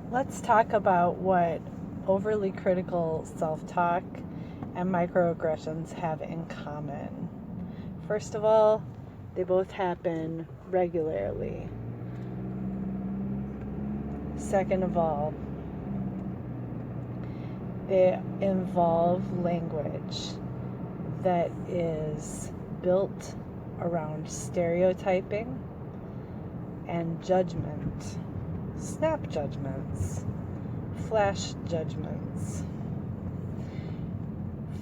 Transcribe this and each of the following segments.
Let's talk about what overly critical self-talk and microaggressions have in common. First of all, they both happen regularly. Second of all, they involve language that is built around stereotyping and judgment, snap judgments, flash judgments.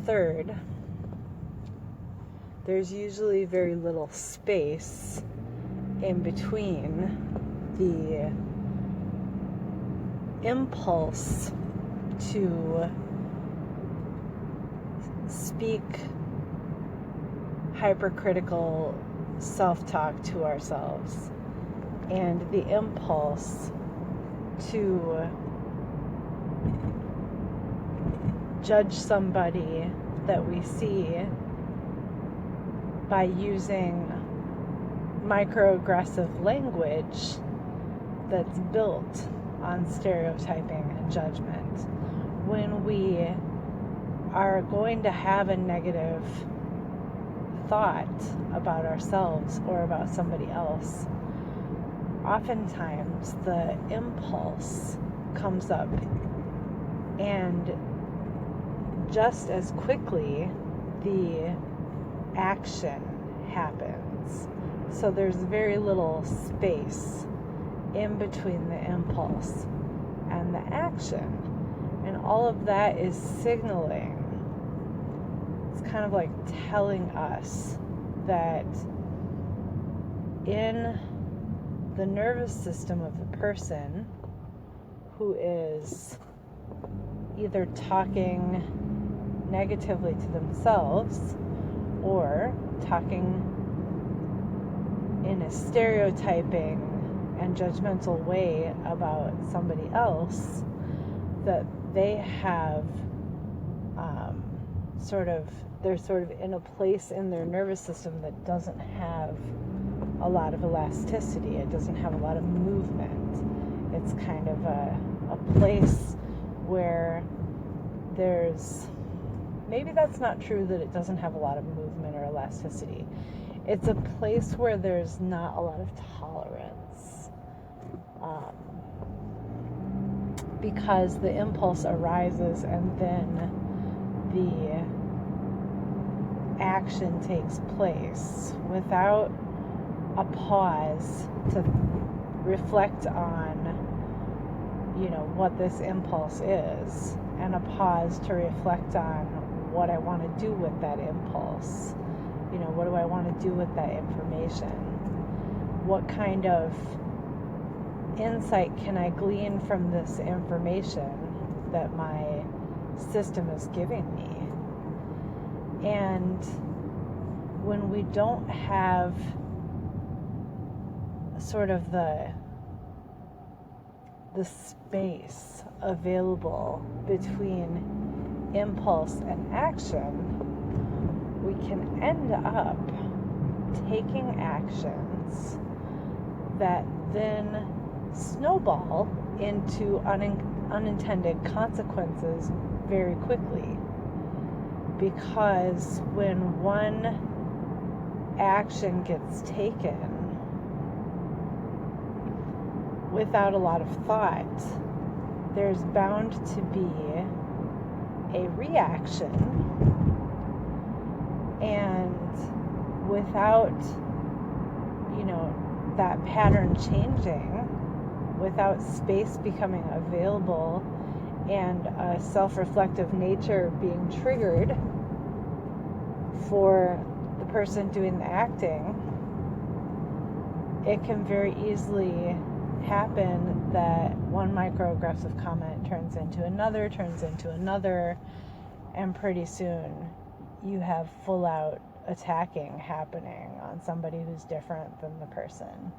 Third, there's usually very little space in between the impulse to speak hypercritical self-talk to ourselves and the impulse to judge somebody that we see by using microaggressive language that's built on stereotyping and judgment. When we are going to have a negative thought about ourselves or about somebody else, oftentimes the impulse comes up and just as quickly the action happens. So there's very little space in between the impulse and the action. And all of that is signaling. It's kind of like telling us that in the nervous system of the person who is either talking negatively to themselves or talking in a stereotyping and judgmental way about somebody else, that they have they're sort of in a place in their nervous system that doesn't have a lot of elasticity. It doesn't have a lot of movement. It's kind of a place where there's, maybe that's not true that it doesn't have a lot of movement or elasticity. It's a place where there's not a lot of tolerance. Because the impulse arises and then the action takes place without a pause to reflect on, what this impulse is, and a pause to reflect on what I want to do with that impulse. What do I want to do with that information? What kind of insight can I glean from this information that my system is giving me? And when we don't have sort of the space available between impulse and action, we can end up taking actions that then snowball into unintended consequences very quickly. Because when one action gets taken without a lot of thought, there's bound to be a reaction, and without that pattern changing, without space becoming available and a self-reflective nature being triggered for the person doing the acting, it can very easily happen that one microaggressive comment turns into another, and pretty soon you have full out attacking happening on somebody who's different than the person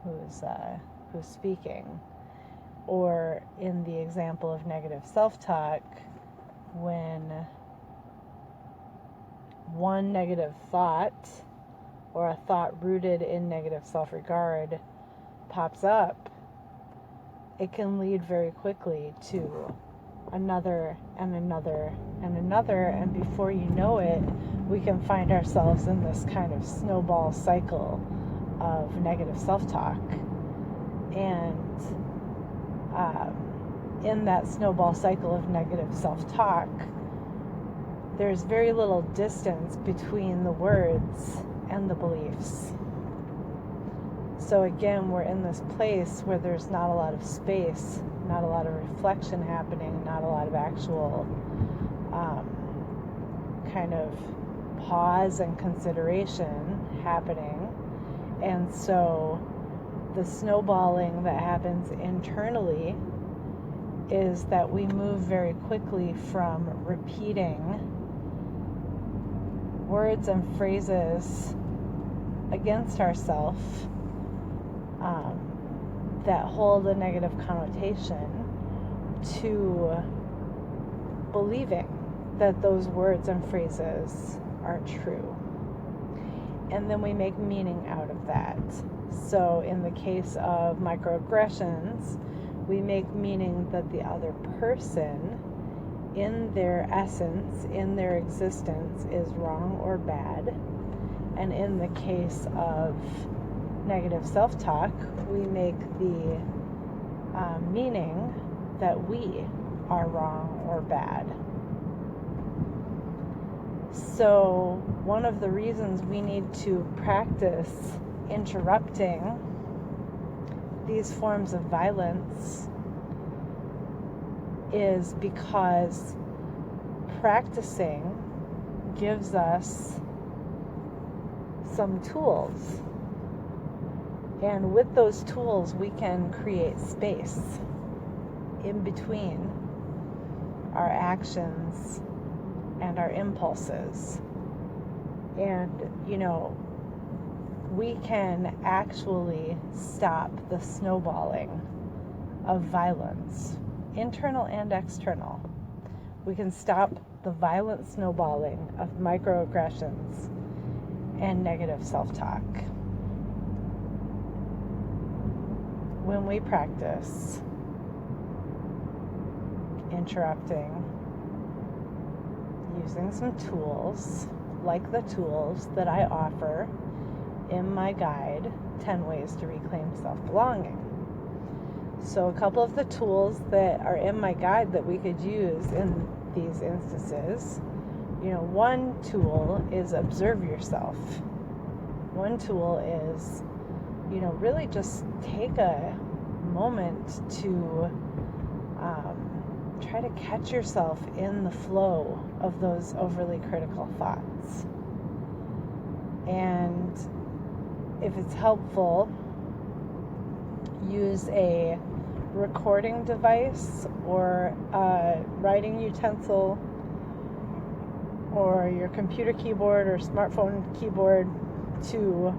who's speaking. Or in the example of negative self-talk, when one negative thought or a thought rooted in negative self-regard pops up, it can lead very quickly to another and another and another, and before you know it, we can find ourselves in this kind of snowball cycle of negative self-talk. And in that snowball cycle of negative self-talk, there's very little distance between the words and the beliefs. So again, we're in this place where there's not a lot of space, not a lot of reflection happening, not a lot of actual kind of pause and consideration happening. And so the snowballing that happens internally is that we move very quickly from repeating words and phrases against ourselves that hold a negative connotation to believing that those words and phrases are true. And then we make meaning out of that. So in the case of microaggressions, we make meaning that the other person, in their essence, in their existence, is wrong or bad. And in the case of negative self-talk, we make the meaning that we are wrong or bad. So one of the reasons we need to practice interrupting these forms of violence is because practicing gives us some tools. And with those tools, we can create space in between our actions and our impulses. And, we can actually stop the snowballing of violence, internal and external. We can stop the violent snowballing of microaggressions and negative self-talk when we practice interrupting using some tools, like the tools that I offer in my guide, 10 Ways to Reclaim Self-Belonging. So a couple of the tools that are in my guide that we could use in these instances, one tool is observe yourself. One tool is, really just take a moment to try to catch yourself in the flow of those overly critical thoughts. And if it's helpful, use a recording device or a writing utensil or your computer keyboard or smartphone keyboard to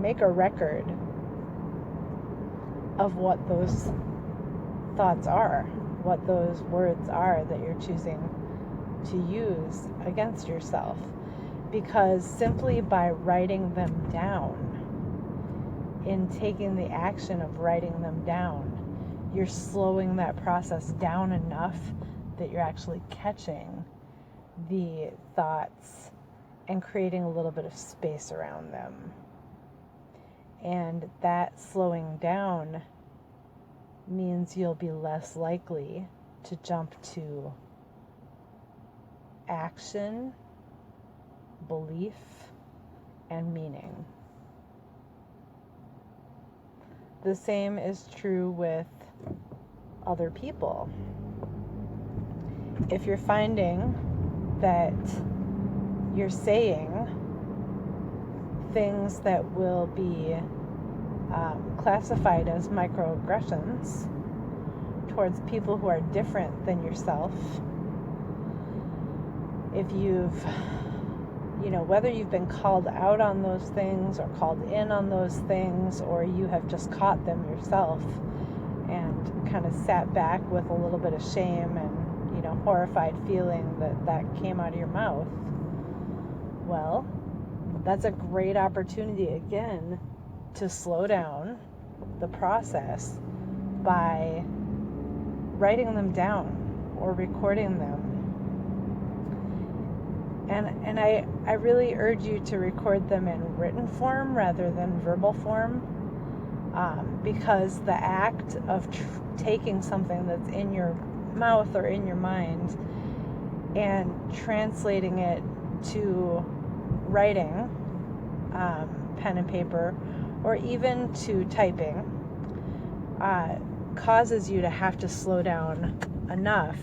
make a record of what those thoughts are, what those words are that you're choosing to use against yourself. Because simply by writing them down, in taking the action of writing them down, you're slowing that process down enough that you're actually catching the thoughts and creating a little bit of space around them. And that slowing down means you'll be less likely to jump to action, belief, and meaning. The same is true with other people. If you're finding that you're saying things that will be classified as microaggressions towards people who are different than yourself, if you've whether you've been called out on those things or called in on those things, or you have just caught them yourself and kind of sat back with a little bit of shame and, horrified feeling that came out of your mouth, well, that's a great opportunity again to slow down the process by writing them down or recording them. And I really urge you to record them in written form rather than verbal form, because the act of taking something that's in your mouth or in your mind and translating it to writing, pen and paper, or even to typing, causes you to have to slow down enough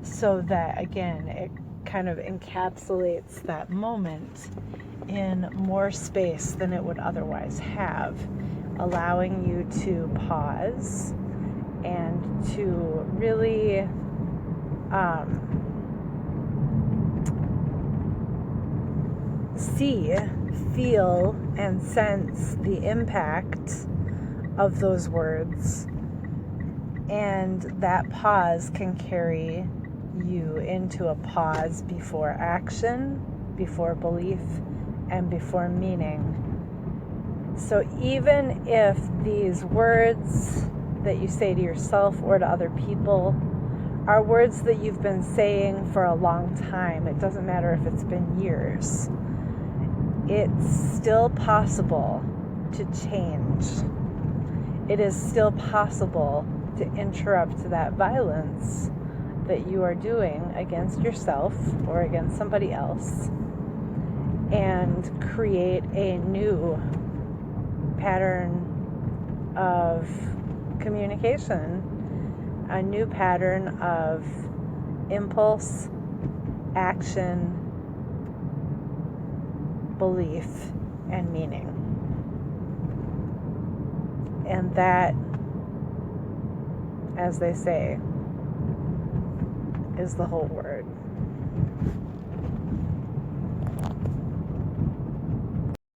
so that, again, it kind of encapsulates that moment in more space than it would otherwise have, allowing you to pause and to really see, feel, and sense the impact of those words. And that pause can carry you into a pause before action, before belief, and before meaning. So even if these words that you say to yourself or to other people are words that you've been saying for a long time, it doesn't matter if it's been years, it's still possible to change. It is still possible to interrupt that violence that you are doing against yourself or against somebody else and create a new pattern of communication, a new pattern of impulse, action, belief, and meaning. And that, as they say, is the whole word.